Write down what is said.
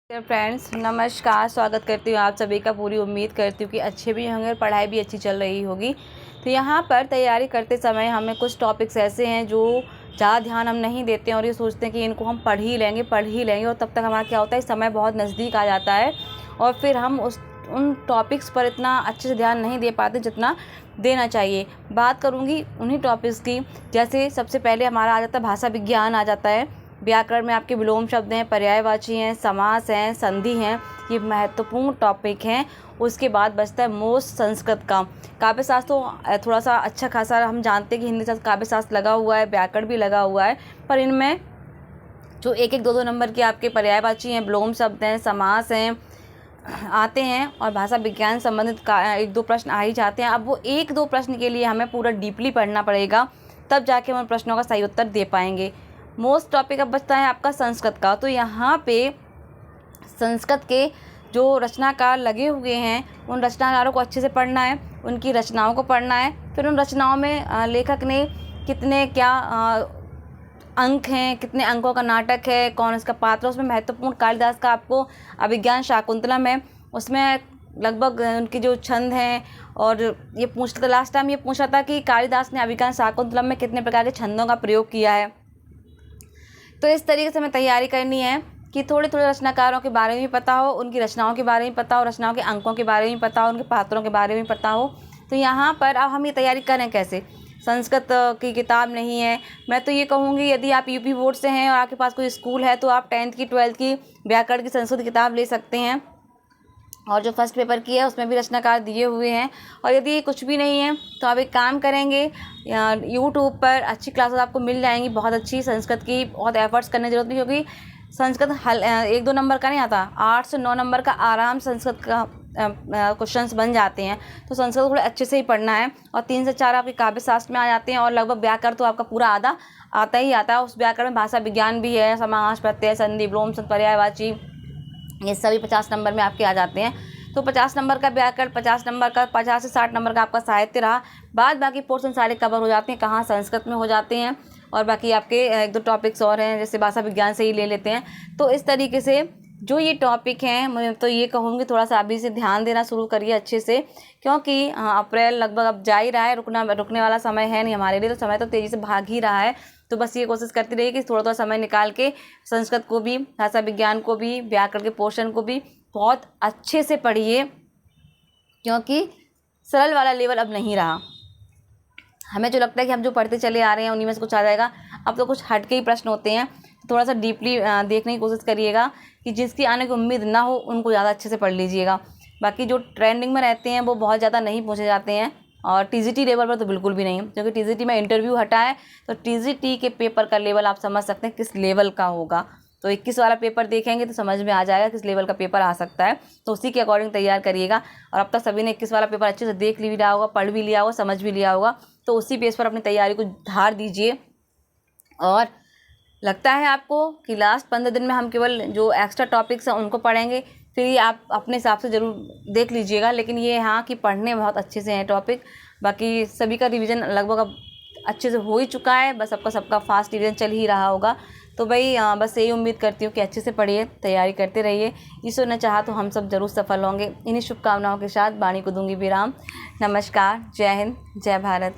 Friends नमस्कार, स्वागत करती हूँ आप सभी का। पूरी उम्मीद करती हूँ कि अच्छे भी होंगे और पढ़ाई भी अच्छी चल रही होगी। तो यहाँ पर तैयारी करते समय हमें कुछ टॉपिक्स ऐसे हैं जो ज़्यादा ध्यान हम नहीं देते हैं और ये सोचते हैं कि इनको हम पढ़ ही लेंगे और तब तक हमारा क्या होता है, समय बहुत नज़दीक आ जाता है और फिर हम उन टॉपिक्स पर इतना अच्छे से ध्यान नहीं दे पाते जितना देना चाहिए। बात करूँगी उन्हीं टॉपिक्स की, जैसे सबसे पहले हमारा आ जाता है भाषा विज्ञान आ जाता है। व्याकरण में आपके विलोम शब्द हैं, पर्यायवाची हैं, समास हैं, संधि हैं, ये महत्वपूर्ण टॉपिक हैं। उसके बाद बचता है मोस्ट संस्कृत का। काव्य शास्त्र तो थोड़ा सा अच्छा खासा हम जानते हैं कि हिंदी शास्त्र काव्य शास्त्र लगा हुआ है, व्याकरण भी लगा हुआ है, पर इनमें जो एक दो नंबर के आपके पर्यायवाची हैं, विलोम शब्द हैं, समास हैं आते हैं और भाषा विज्ञान संबंधित का एक दो प्रश्न आ ही जाते हैं। अब वो एक दो प्रश्न के लिए हमें पूरा डीपली पढ़ना पड़ेगा, तब जाके हम उन प्रश्नों का सही उत्तर दे पाएंगे। मोस्ट टॉपिक अब बचता है आपका संस्कृत का। तो यहाँ पे संस्कृत के जो रचनाकार लगे हुए हैं उन रचनाकारों को अच्छे से पढ़ना है, उनकी रचनाओं को पढ़ना है। फिर उन रचनाओं में लेखक ने कितने क्या अंक हैं, कितने अंकों का नाटक है, कौन इसका पात्र, उसमें महत्वपूर्ण कालिदास का आपको अभिज्ञान शाकुंतलम है, उसमें लगभग उनके जो छंद हैं। और ये पूछता था लास्ट टाइम, ये पूछा था कि कालिदास ने अभिज्ञान शाकुंतलम में कितने प्रकार के छंदों का प्रयोग किया है। तो इस तरीके से हमें तैयारी करनी है कि थोड़े थोड़े रचनाकारों के बारे में भी पता हो, उनकी रचनाओं के बारे में पता हो, रचनाओं के अंकों के बारे में पता हो, उनके पात्रों के बारे में पता हो। तो यहाँ पर अब हम ये तैयारी करें कैसे? संस्कृत की किताब नहीं है। मैं तो ये कहूँगी यदि आप यूपी बोर्ड से हैं और आपके पास कोई स्कूल है तो आप 10th की 12th की व्याकरण की संस्कृत किताब ले सकते हैं, और जो फर्स्ट पेपर की है उसमें भी रचनाकार दिए हुए हैं। और यदि कुछ भी नहीं है तो आप एक काम करेंगे, यूट्यूब पर अच्छी क्लासेस आपको मिल जाएंगी, बहुत अच्छी संस्कृत की। बहुत एफर्ट्स करने की जरूरत नहीं, क्योंकि संस्कृत 1-2 नंबर का नहीं आता, 8 से 9 नंबर का आराम संस्कृत का क्वेश्चंस बन जाते हैं। तो संस्कृत थोड़े अच्छे से ही पढ़ना है। और 3 से 4 आपके काव्य शास्त्र में आ जाते हैं और लगभग व्याकरण तो आपका पूरा आधा आता ही आता है। उस व्याकरण में भाषा विज्ञान भी है, समास, प्रत्यय, संधि, विलोम, पर्यायवाची, ये सभी 50 नंबर में आपके आ जाते हैं। तो 50 नंबर का व्याकरण, 50 नंबर का, 50 से 60 नंबर का आपका साहित्य रहा। बाद बाकी पोर्शन सारे कवर हो जाते हैं, कहाँ संस्कृत में हो जाते हैं। और बाकी आपके एक दो टॉपिक्स और हैं, जैसे भाषा विज्ञान से ही ले लेते हैं। तो इस तरीके से जो ये टॉपिक हैं, मैं तो ये कहूँगी थोड़ा सा अभी से ध्यान देना शुरू करिए अच्छे से, क्योंकि अप्रैल लगभग अब जा ही रहा है, रुकने वाला समय है नहीं हमारे लिए। तो समय तो तेज़ी से भाग ही रहा है। तो बस ये कोशिश करती रहिए कि थोड़ा थोड़ा समय निकाल के संस्कृत को भी, भाषा विज्ञान को भी, व्याकरण के पोर्शन को भी बहुत अच्छे से पढ़िए, क्योंकि सरल वाला लेवल अब नहीं रहा। हमें जो लगता है कि हम जो पढ़ते चले आ रहे हैं उन्हीं में से कुछ आ जाएगा, अब तो कुछ हट के ही प्रश्न होते हैं। थोड़ा सा डीपली देखने की कोशिश करिएगा कि जिसकी आने की उम्मीद ना हो उनको ज़्यादा अच्छे से पढ़ लीजिएगा। बाकी जो ट्रेंडिंग में रहते हैं वो बहुत ज़्यादा नहीं पूछे जाते हैं, और टीजीटी लेवल पर तो बिल्कुल भी नहीं, क्योंकि टीजीटी में इंटरव्यू हटा है। तो टीजीटी के पेपर का लेवल आप समझ सकते हैं किस लेवल का होगा। तो 21 वाला पेपर देखेंगे तो समझ में आ जाएगा किस लेवल का पेपर आ सकता है। तो उसी के अकॉर्डिंग तैयार करिएगा। और अब तक सभी ने 21 वाला पेपर अच्छे से देख भी लिया होगा, पढ़ भी लिया होगा, समझ भी लिया होगा। तो उसी बेस पर अपनी तैयारी को धार दीजिए। और लगता है आपको कि लास्ट 15 दिन में हम केवल जो एक्स्ट्रा टॉपिक्स हैं उनको पढ़ेंगे, फिर ये आप अपने हिसाब से ज़रूर देख लीजिएगा। लेकिन ये हाँ कि पढ़ने बहुत अच्छे से हैं टॉपिक। बाकी सभी का रिवीजन लगभग अब अच्छे से हो ही चुका है, बस सबका फास्ट रिवीजन चल ही रहा होगा। तो भाई बस यही उम्मीद करती हूँ कि अच्छे से पढ़िए, तैयारी करते रहिए। ईश्वर ने चाहा तो हम सब जरूर सफल होंगे। इन्हीं शुभकामनाओं के साथ वाणी को दूंगी विराम। नमस्कार, जय हिंद, जय भारत।